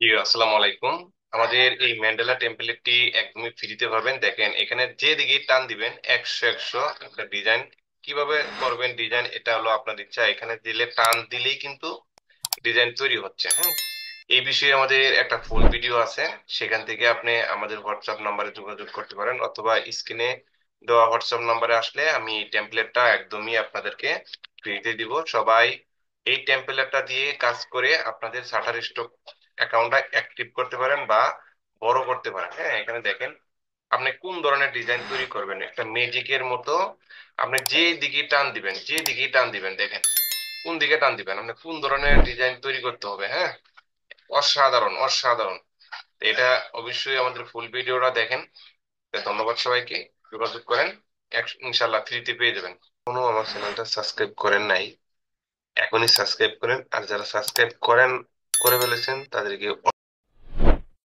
জি, আসসালামু আলাইকুম। আমাদের এই ম্যান্ডেলা টেমপ্লেটটি একদমই ফ্রিতে পাবেন। দেখেন এখানে যে দিকে টান দিবেন 100 একটা ডিজাইন কিভাবে করবেন। ডিজাইন এটা হলো আপনার ইচ্ছা, এখানে দিলে টান দিলেই কিন্তু ডিজাইন তৈরি হচ্ছে। হ্যাঁ, এই বিষয়ে আমাদের একটা ফুল ভিডিও আছে, সেখান থেকে আপনি আমাদের হোয়াটসঅ্যাপ নাম্বারে যোগাযোগ করতে পারেন, অথবা স্ক্রিনে দেওয়া হোয়াটসঅ্যাপ নাম্বারে আসলে আমি টেমপ্লেটটা একদমই আপনাদেরকে ফ্রিতে দিব। সবাই এই টেমপ্লেটটা দিয়ে কাজ করে আপনাদের শাটার স্টক অ্যাকাউন্টটা অ্যাক্টিভ করতে পারেন বা বড় করতে পারেন। হ্যাঁ, এখানে দেখেন আপনি কোন ধরনের ডিজাইন তৈরি করবেন, একটা ম্যাজিকের মতো। আপনি যে দিকে টান দিবেন, যে দিকে টান দিবেন, দেখেন কোন দিকে টান দিবেন, আপনি কোন ধরনের ডিজাইন তৈরি করতে হবে। হ্যাঁ, অসাধারণ অসাধারণ। তো এটা অবশ্যই আমাদের ফুল ভিডিওটা দেখেন। তো ধন্যবাদ সবাইকে, যোগাযোগ করেন, ইনশাল্লাহ ফ্রিতে পেয়ে যাবেন। কোনো আমার চ্যানেলটা সাবস্ক্রাইব করেন নাই, এখনই সাবস্ক্রাইব করেন। আর যারা সাবস্ক্রাইব করে ফেলেছেন তাদেরকে